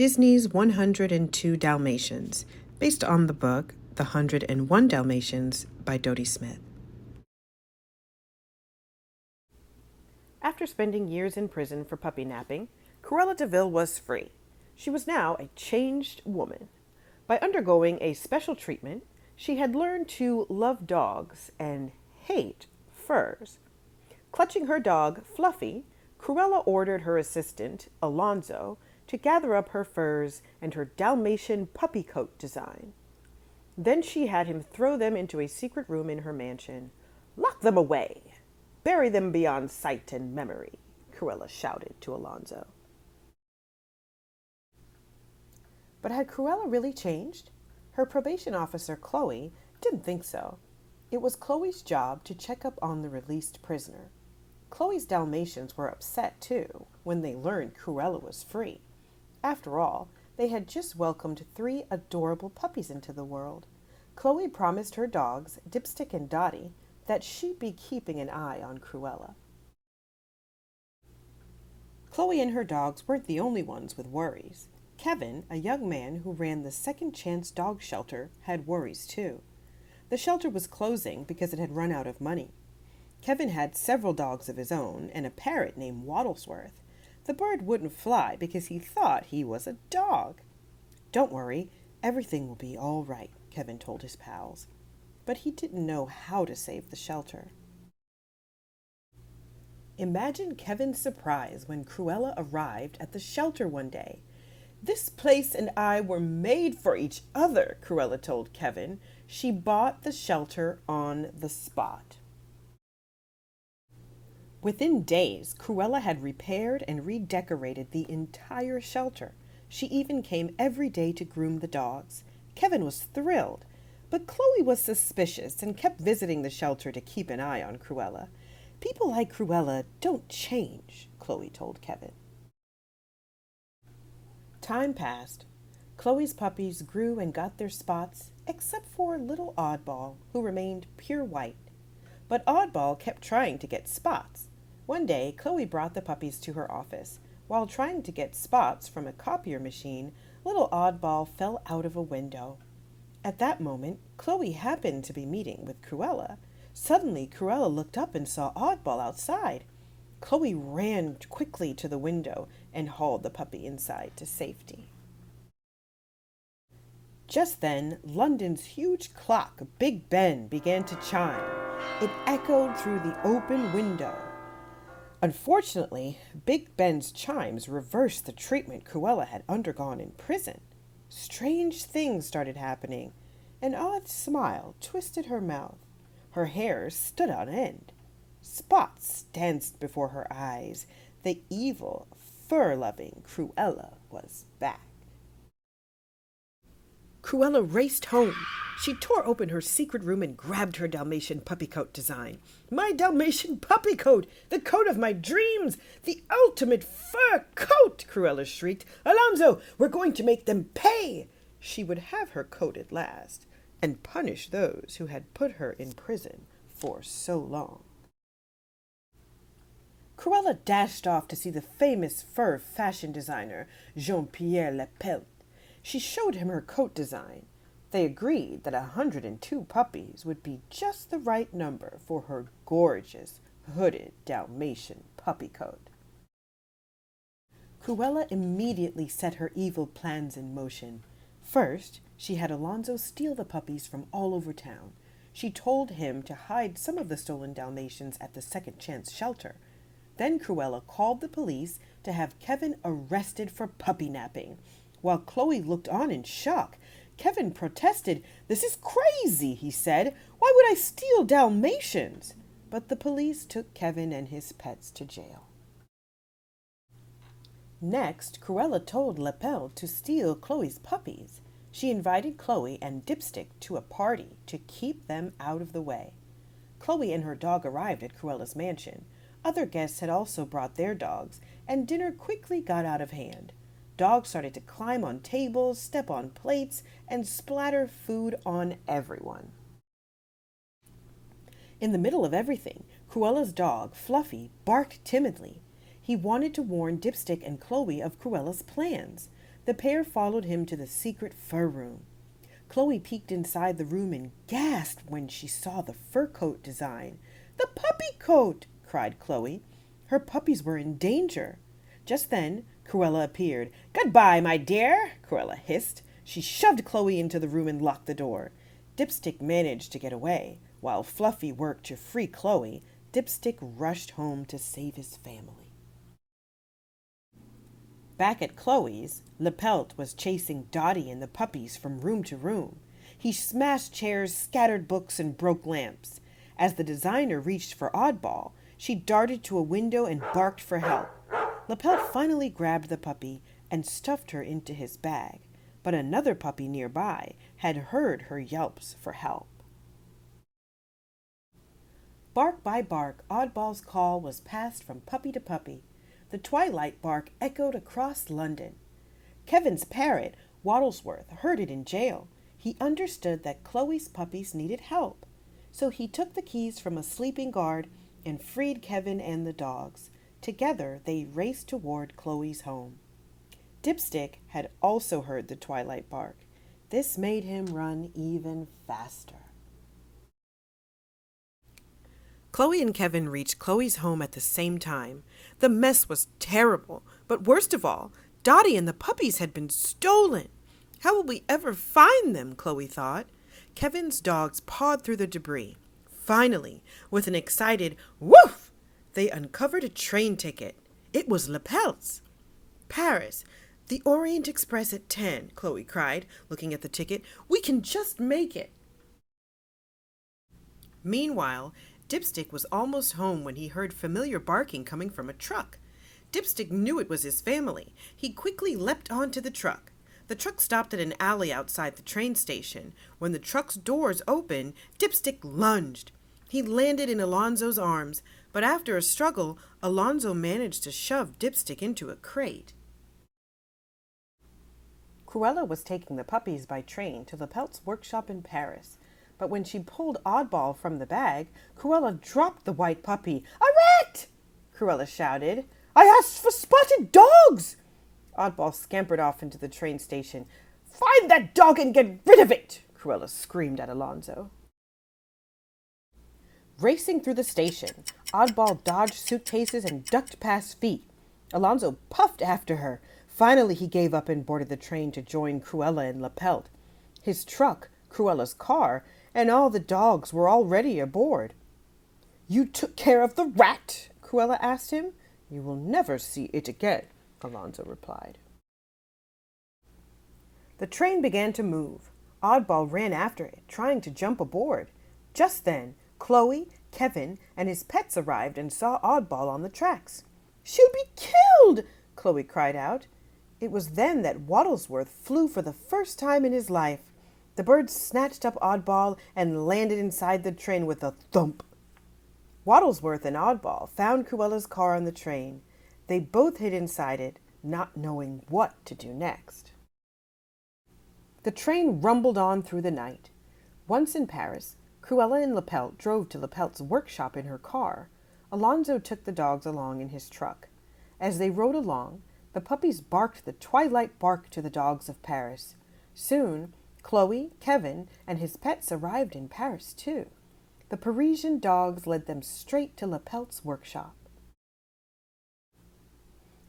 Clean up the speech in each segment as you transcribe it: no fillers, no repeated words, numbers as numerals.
Disney's 102 Dalmatians, based on the book The 101 Dalmatians by Dodie Smith. After spending years in prison for puppy napping, Cruella de Vil was free. She was now a changed woman. By undergoing a special treatment, she had learned to love dogs and hate furs. Clutching her dog, Fluffy, Cruella ordered her assistant, Alonzo, to gather up her furs and her Dalmatian puppy coat design. Then she had him throw them into a secret room in her mansion. "Lock them away! Bury them beyond sight and memory," Cruella shouted to Alonzo. But had Cruella really changed? Her probation officer, Chloe, didn't think so. It was Chloe's job to check up on the released prisoner. Chloe's Dalmatians were upset, too, when they learned Cruella was free. After all, they had just welcomed 3 adorable puppies into the world. Chloe promised her dogs, Dipstick and Dottie, that she'd be keeping an eye on Cruella. Chloe and her dogs weren't the only ones with worries. Kevin, a young man who ran the Second Chance dog shelter, had worries too. The shelter was closing because it had run out of money. Kevin had several dogs of his own and a parrot named Wattlesworth. The bird wouldn't fly because he thought he was a dog. "Don't worry, everything will be all right," Kevin told his pals. But he didn't know how to save the shelter. Imagine Kevin's surprise when Cruella arrived at the shelter one day. "This place and I were made for each other," Cruella told Kevin. She bought the shelter on the spot. Within days, Cruella had repaired and redecorated the entire shelter. She even came every day to groom the dogs. Kevin was thrilled, but Chloe was suspicious and kept visiting the shelter to keep an eye on Cruella. "People like Cruella don't change," Chloe told Kevin. Time passed. Chloe's puppies grew and got their spots, except for little Oddball, who remained pure white. But Oddball kept trying to get spots. One day, Chloe brought the puppies to her office. While trying to get spots from a copier machine, little Oddball fell out of a window. At that moment, Chloe happened to be meeting with Cruella. Suddenly, Cruella looked up and saw Oddball outside. Chloe ran quickly to the window and hauled the puppy inside to safety. Just then, London's huge clock, Big Ben, began to chime. It echoed through the open window. Unfortunately, Big Ben's chimes reversed the treatment Cruella had undergone in prison. Strange things started happening. An odd smile twisted her mouth. Her hair stood on end. Spots danced before her eyes. The evil, fur-loving Cruella was back. Cruella raced home. She tore open her secret room and grabbed her Dalmatian puppy coat design. "My Dalmatian puppy coat! The coat of my dreams! The ultimate fur coat!" Cruella shrieked. "Alonzo, we're going to make them pay!" She would have her coat at last, and punish those who had put her in prison for so long. Cruella dashed off to see the famous fur fashion designer, Jean-Pierre Lepelt. She showed him her coat design. They agreed that 102 puppies would be just the right number for her gorgeous, hooded Dalmatian puppy coat. Cruella immediately set her evil plans in motion. First, she had Alonzo steal the puppies from all over town. She told him to hide some of the stolen Dalmatians at the Second Chance shelter. Then Cruella called the police to have Kevin arrested for puppy napping. While Chloe looked on in shock, Kevin protested. "This is crazy," he said. "Why would I steal Dalmatians?" But the police took Kevin and his pets to jail. Next, Cruella told Lepel to steal Chloe's puppies. She invited Chloe and Dipstick to a party to keep them out of the way. Chloe and her dog arrived at Cruella's mansion. Other guests had also brought their dogs, and dinner quickly got out of hand. Dogs started to climb on tables, step on plates, and splatter food on everyone. In the middle of everything, Cruella's dog, Fluffy, barked timidly. He wanted to warn Dipstick and Chloe of Cruella's plans. The pair followed him to the secret fur room. Chloe peeked inside the room and gasped when she saw the fur coat design. "The puppy coat!" cried Chloe. Her puppies were in danger. Just then, Cruella appeared. "Goodbye, my dear," Cruella hissed. She shoved Chloe into the room and locked the door. Dipstick managed to get away. While Fluffy worked to free Chloe, Dipstick rushed home to save his family. Back at Chloe's, Lepelt was chasing Dottie and the puppies from room to room. He smashed chairs, scattered books, and broke lamps. As the designer reached for Oddball, she darted to a window and barked for help. Lepelt finally grabbed the puppy and stuffed her into his bag, but another puppy nearby had heard her yelps for help. Bark by bark, Oddball's call was passed from puppy to puppy. The twilight bark echoed across London. Kevin's parrot, Wattlesworth, heard it in jail. He understood that Chloe's puppies needed help, so he took the keys from a sleeping guard and freed Kevin and the dogs. Together, they raced toward Chloe's home. Dipstick had also heard the twilight bark. This made him run even faster. Chloe and Kevin reached Chloe's home at the same time. The mess was terrible, but worst of all, Dottie and the puppies had been stolen. How will we ever find them? Chloe thought. Kevin's dogs pawed through the debris. Finally, with an excited woof, they uncovered a train ticket. It was Lepelt's. "Paris, the Orient Express at 10, Chloe cried, looking at the ticket. "We can just make it." Meanwhile, Dipstick was almost home when he heard familiar barking coming from a truck. Dipstick knew it was his family. He quickly leapt onto the truck. The truck stopped at an alley outside the train station. When the truck's doors opened, Dipstick lunged. He landed in Alonzo's arms, but after a struggle, Alonzo managed to shove Dipstick into a crate. Cruella was taking the puppies by train to Lepelt's workshop in Paris. But when she pulled Oddball from the bag, Cruella dropped the white puppy. "A rat!" Cruella shouted. "I asked for spotted dogs!" Oddball scampered off into the train station. "Find that dog and get rid of it!" Cruella screamed at Alonzo. Racing through the station, Oddball dodged suitcases and ducked past feet. Alonzo puffed after her. Finally, he gave up and boarded the train to join Cruella and Lepelt. His truck, Cruella's car, and all the dogs were already aboard. "You took care of the rat?" Cruella asked him. "You will never see it again," Alonzo replied. The train began to move. Oddball ran after it, trying to jump aboard. Just then, Chloe, Kevin, and his pets arrived and saw Oddball on the tracks. "She'll be killed!" Chloe cried out. It was then that Wattlesworth flew for the first time in his life. The bird snatched up Oddball and landed inside the train with a thump. Wattlesworth and Oddball found Cruella's car on the train. They both hid inside it, not knowing what to do next. The train rumbled on through the night. Once in Paris, Cruella and Lepelt drove to Lepelt's workshop in her car. Alonzo took the dogs along in his truck. As they rode along, the puppies barked the twilight bark to the dogs of Paris. Soon, Chloe, Kevin, and his pets arrived in Paris, too. The Parisian dogs led them straight to Lepelt's workshop.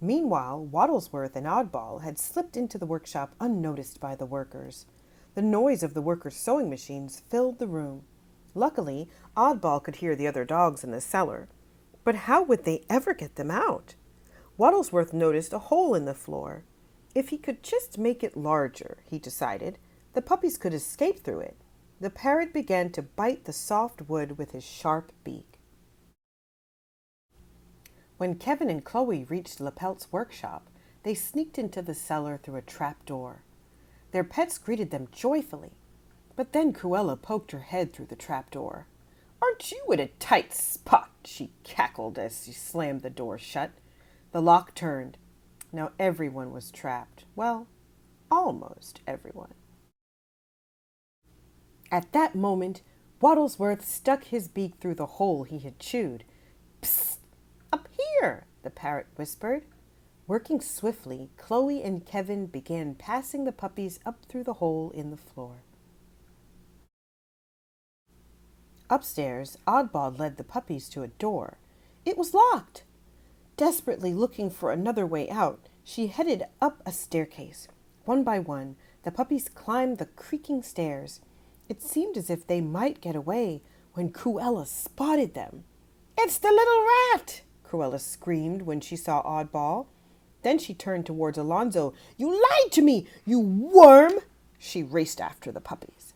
Meanwhile, Wattlesworth and Oddball had slipped into the workshop unnoticed by the workers. The noise of the workers' sewing machines filled the room. Luckily, Oddball could hear the other dogs in the cellar. But how would they ever get them out? Wattlesworth noticed a hole in the floor. If he could just make it larger, he decided, the puppies could escape through it. The parrot began to bite the soft wood with his sharp beak. When Kevin and Chloe reached Lepelt's workshop, they sneaked into the cellar through a trap door. Their pets greeted them joyfully. But then Cruella poked her head through the trap door. "Aren't you in a tight spot?" she cackled as she slammed the door shut. The lock turned. Now everyone was trapped. Well, almost everyone. At that moment, Wattlesworth stuck his beak through the hole he had chewed. "Psst! Up here!" the parrot whispered. Working swiftly, Chloe and Kevin began passing the puppies up through the hole in the floor. Upstairs, Oddball led the puppies to a door. It was locked. Desperately looking for another way out, she headed up a staircase. One by one, the puppies climbed the creaking stairs. It seemed as if they might get away when Cruella spotted them. "It's the little rat!" Cruella screamed when she saw Oddball. Then she turned towards Alonzo. "You lied to me, you worm!" She raced after the puppies.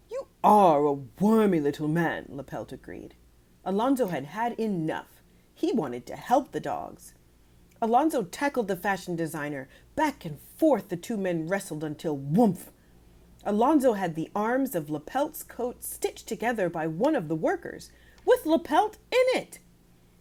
"You are a wormy little man," Lapelt agreed. Alonzo had had enough. He wanted to help the dogs. Alonzo tackled the fashion designer. Back and forth the two men wrestled until whoomph. Alonzo had the arms of Lapelt's coat stitched together by one of the workers, with Lapelt in it.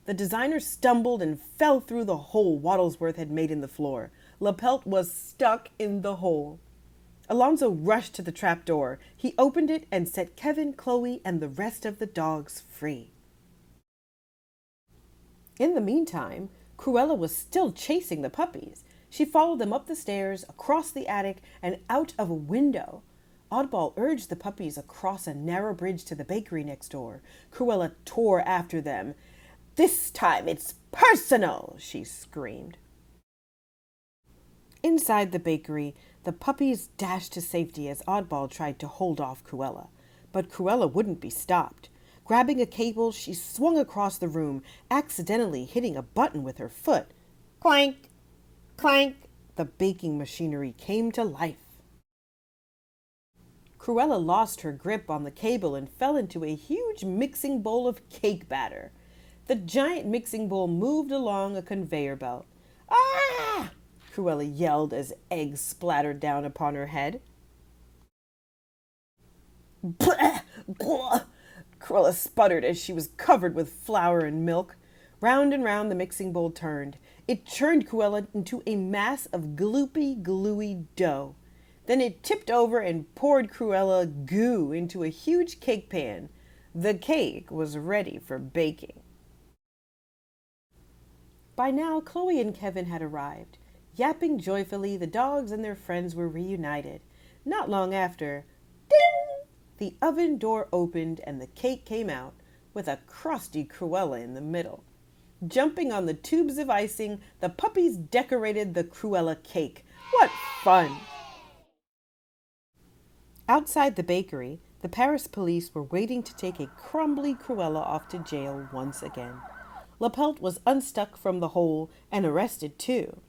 The designer stumbled and fell through the hole Wattlesworth had made in the floor. Lapelt was stuck in the hole. Alonzo rushed to the trapdoor. He opened it and set Kevin, Chloe, and the rest of the dogs free. In the meantime, Cruella was still chasing the puppies. She followed them up the stairs, across the attic, and out of a window. Oddball urged the puppies across a narrow bridge to the bakery next door. Cruella tore after them. "This time it's personal!" she screamed. Inside the bakery, the puppies dashed to safety as Oddball tried to hold off Cruella. But Cruella wouldn't be stopped. Grabbing a cable, she swung across the room, accidentally hitting a button with her foot. Clank! Clank! The baking machinery came to life. Cruella lost her grip on the cable and fell into a huge mixing bowl of cake batter. The giant mixing bowl moved along a conveyor belt. "Ah!" Cruella yelled as eggs splattered down upon her head. "Bleh! Blah!" Cruella sputtered as she was covered with flour and milk. Round and round the mixing bowl turned. It churned Cruella into a mass of gloopy, gluey dough. Then it tipped over and poured Cruella goo into a huge cake pan. The cake was ready for baking. By now, Chloe and Kevin had arrived. Yapping joyfully, the dogs and their friends were reunited. Not long after, ding! The oven door opened and the cake came out, with a crusty Cruella in the middle. Jumping on the tubes of icing, the puppies decorated the Cruella cake. What fun! Outside the bakery, the Paris police were waiting to take a crumbly Cruella off to jail once again. Lapelt was unstuck from the hole and arrested too.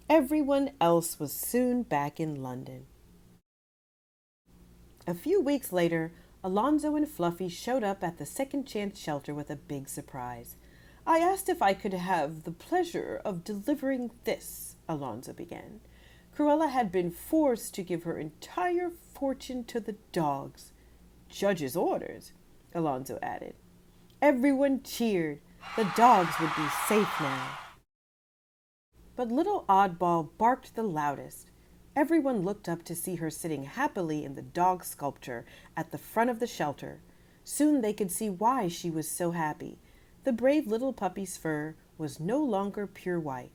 Everyone else was soon back in London. A few weeks later, Alonzo and Fluffy showed up at the Second Chance shelter with a big surprise. "I asked if I could have the pleasure of delivering this," Alonzo began. Cruella had been forced to give her entire fortune to the dogs. "Judge's orders," Alonzo added. Everyone cheered. The dogs would be safe now. But little Oddball barked the loudest. Everyone looked up to see her sitting happily in the dog sculpture at the front of the shelter. Soon they could see why she was so happy. The brave little puppy's fur was no longer pure white.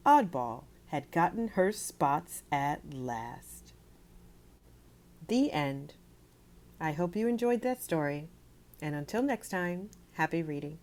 Oddball had gotten her spots at last. The end. I hope you enjoyed that story. And until next time, happy reading.